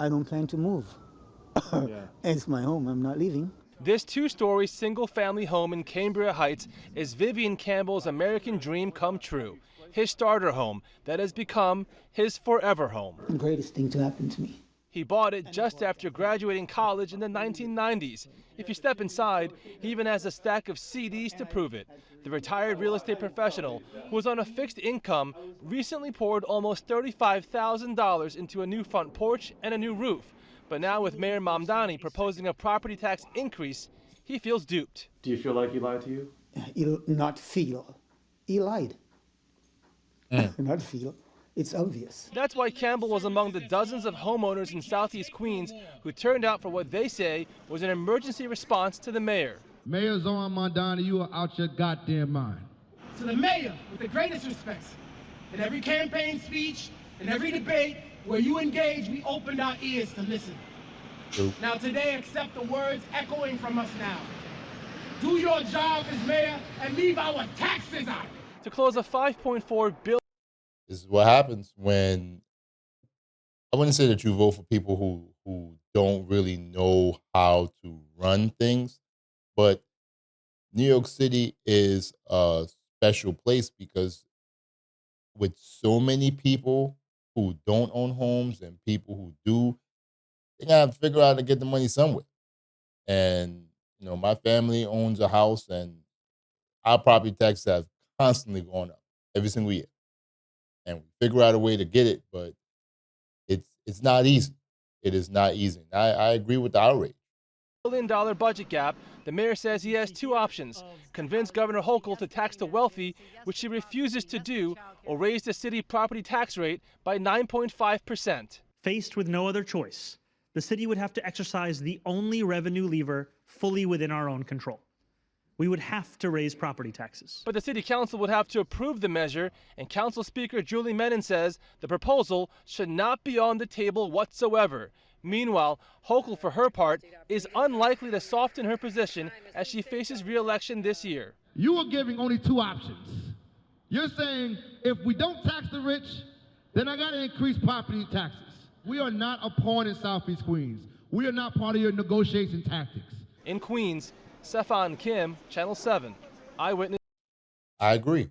I don't plan to move. Yeah. It's my home. I'm not leaving. This two-story single-family home in Cambria Heights is Vivian Campbell's American dream come true. His starter home that has become his forever home. The greatest thing to happen to me. He bought it just after graduating college in the 1990s. If you step inside, he even has a stack of CDs to prove it. The retired real estate professional, who was on a fixed income, recently poured almost $35,000 into a new front porch and a new roof. But now with Mayor Mamdani proposing a property tax increase, he feels duped. Do you feel like he lied to you? He'll not feel. He lied. Mm. Not feel. It's obvious. That's why Campbell was among the dozens of homeowners in Southeast Queens who turned out for what they say was an emergency response to the mayor. Mayor Mandani, you are out your goddamn mind. To the mayor, with the greatest respect, in every campaign speech, in every debate where you engage, we opened our ears to listen. Now today, accept the words echoing from us now. Do your job as mayor and leave our taxes out. To close a $5.4 billion. This is what happens when, I wouldn't say that you vote for people who don't really know how to run things, but New York City is a special place because with so many people who don't own homes and people who do, they gotta figure out how to get the money somewhere. And my family owns a house, and our property taxes have constantly gone up every single year. And we figure out a way to get it, but it's not easy. It is not easy. I agree with the outrage. $1 billion budget gap, the mayor says he has two options: convince Governor Hochul to tax the wealthy, which he refuses to do, or raise the city property tax rate by 9.5%. Faced with no other choice, the city would have to exercise the only revenue lever fully within our own control. We would have to raise property taxes. But the city council would have to approve the measure, and Council Speaker Julie Menon says the proposal should not be on the table whatsoever. Meanwhile, Hochul, for her part, is unlikely to soften her position as she faces re-election this year. You are giving only two options. You're saying if we don't tax the rich, then I got to increase property taxes. We are not a pawn in Southeast Queens. We are not part of your negotiation tactics. In Queens, Sefan Kim, Channel 7, Eyewitness. I agree.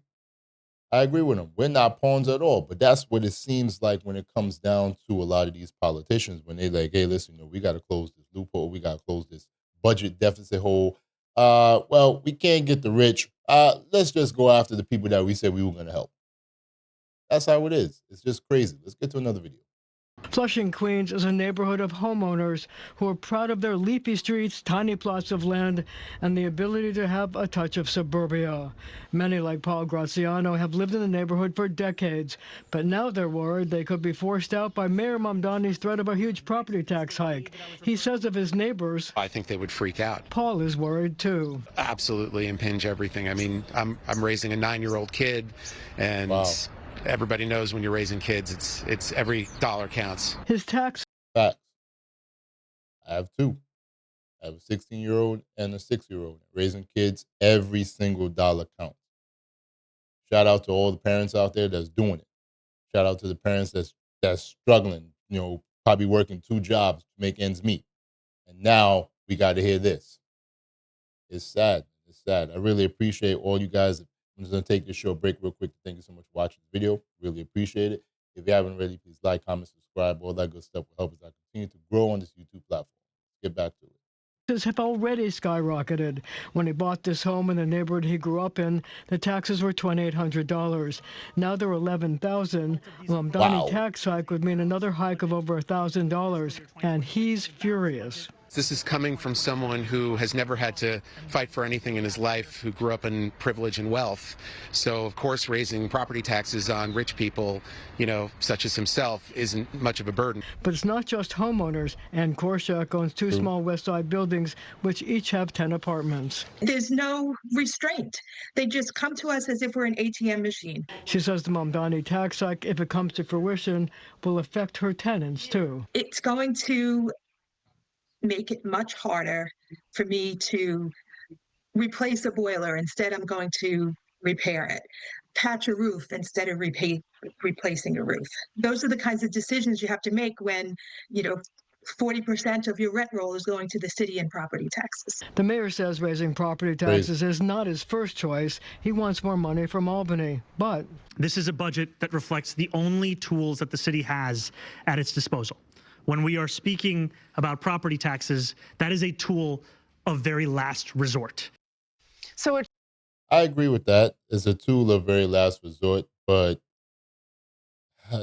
I agree with him. We're not pawns at all, but that's what it seems like when it comes down to a lot of these politicians, when they like, hey, listen, we got to close this loophole. We got to close this budget deficit hole. Well, we can't get the rich. Let's just go after the people that we said we were going to help. That's how it is. It's just crazy. Let's get to another video. Flushing, Queens is a neighborhood of homeowners who are proud of their leafy streets, tiny plots of land, and the ability to have a touch of suburbia. Many, like Paul Graziano, have lived in the neighborhood for decades, but now they're worried they could be forced out by Mayor Mamdani's threat of a huge property tax hike. He says of his neighbors, I think they would freak out. Paul is worried too. Absolutely impinge everything. I mean, I'm raising a 9-year-old kid, and Wow. Everybody knows when you're raising kids, it's every dollar counts. His tax. Facts. I have two. I have a 16-year-old and a 6-year-old. Raising kids, every single dollar counts. Shout out to all the parents out there that's doing it. Shout out to the parents that's struggling, probably working 2 jobs to make ends meet. And now we got to hear this. It's sad. It's sad. I really appreciate all you guys. I'm just going to take this short break real quick. Thank you so much for watching this video. Really appreciate it. If you haven't already, please like, comment, subscribe. All that good stuff will help us out continue to grow on this YouTube platform. Let's get back to it. Have already skyrocketed. When he bought this home in the neighborhood he grew up in, the taxes were $2,800. Now they're $11,000. Mamdani Wow. tax hike would mean another hike of over $1,000, and he's furious. This is coming from someone who has never had to fight for anything in his life, who grew up in privilege and wealth. So, of course, raising property taxes on rich people, such as himself, isn't much of a burden. But it's not just homeowners. Ann Korshak owns 2 small West Side buildings, which each have 10 apartments. There's no restraint. They just come to us as if we're an ATM machine. She says the Mamdani tax hike, if it comes to fruition, will affect her tenants, too. It's going to make it much harder for me to replace a boiler. Instead, I'm going to repair it. patch a roof instead of replacing a roof. Those are the kinds of decisions you have to make when, 40% of your rent roll is going to the city in property taxes. The mayor says raising property taxes is not his first choice. He wants more money from Albany. But this is a budget that reflects the only tools that the city has at its disposal. When we are speaking about property taxes, that is a tool of very last resort. So I agree with that. It's a tool of very last resort, but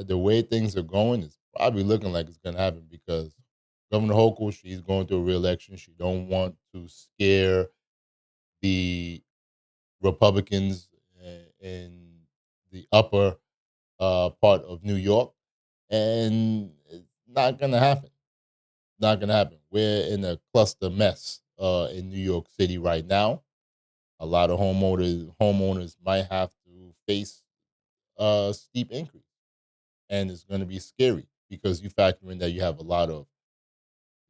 the way things are going, it's probably looking like it's going to happen because Governor Hochul, she's going through a re-election. She don't want to scare the Republicans in the upper part of New York, and it's not going to happen. Not going to happen. We're in a cluster mess in New York City right now. A lot of homeowners might have to face a steep increase, and it's going to be scary because you factor in that you have a lot of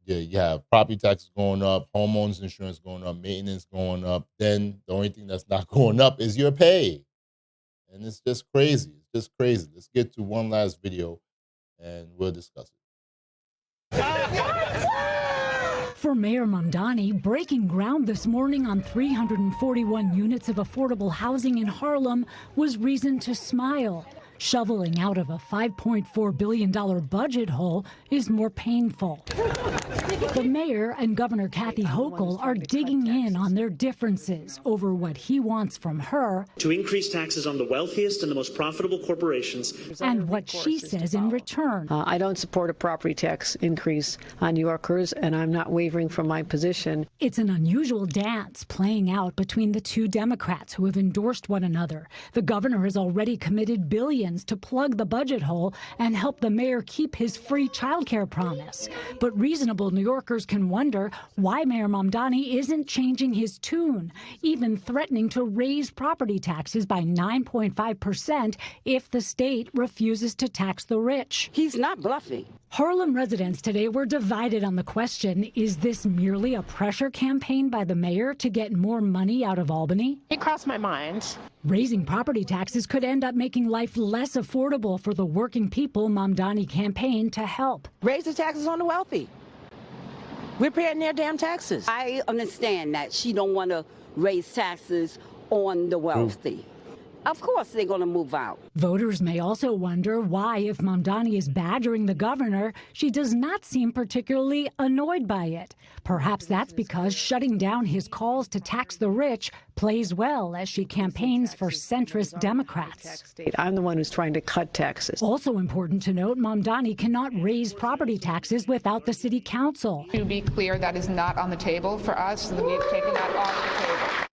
you have property taxes going up, homeowners insurance going up, maintenance going up. Then the only thing that's not going up is your pay. And it's just crazy. It's just crazy. Let's get to one last video and we'll discuss it. For Mayor Mandani, breaking ground this morning on 341 units of affordable housing in Harlem was reason to smile. Shoveling out of a $5.4 billion budget hole is more painful. The mayor and Governor Kathy Hochul are digging in on their differences over what he wants from her To increase taxes on the wealthiest and the most profitable corporations. and what she says in return. I don't support a property tax increase on New Yorkers, and I'm not wavering from my position. It's an unusual dance playing out between the two Democrats who have endorsed one another. The governor has already committed billions to plug the budget hole and help the mayor keep his free childcare promise. But reasonable New Yorkers can wonder why Mayor Mandani isn't changing his tune, even threatening to raise property taxes by 9.5% if the state refuses to tax the rich. He's not bluffing. Harlem residents today were divided on the question, is this merely a pressure campaign by the mayor to get more money out of Albany? It crossed my mind. Raising property taxes could end up making life less affordable for the working people Mamdani campaigned to help. Raise the taxes on the wealthy. We're paying their damn taxes. I understand that she don't want to raise taxes on the wealthy. Of course they're going to move out. Voters may also wonder why, if Mamdani is badgering the governor, she does not seem particularly annoyed by it. Perhaps that's because shutting down his calls to tax the rich plays well as she campaigns for centrist Democrats. I'm the one who's trying to cut taxes. Also important to note, Mamdani cannot raise property taxes without the city council. To be clear, that is not on the table for us. So we have taken that off the table.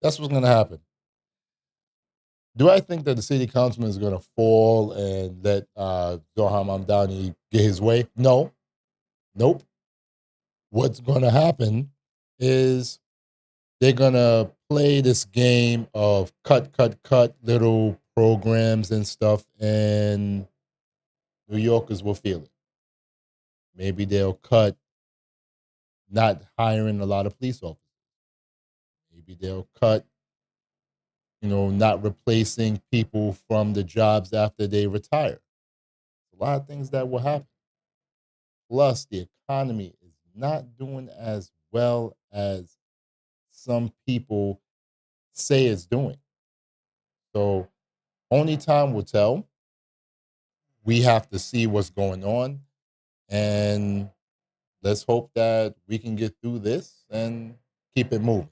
That's what's going to happen. Do I think that the city councilman is going to fall and let Zohar Mamdani get his way? No. Nope. What's going to happen is they're going to play this game of cut little programs and stuff, and New Yorkers will feel it. Maybe they'll cut not hiring a lot of police officers. Maybe they'll cut not replacing people from the jobs after they retire. A lot of things that will happen. Plus, the economy is not doing as well as some people say it's doing. So, only time will tell. We have to see what's going on. And let's hope that we can get through this and keep it moving.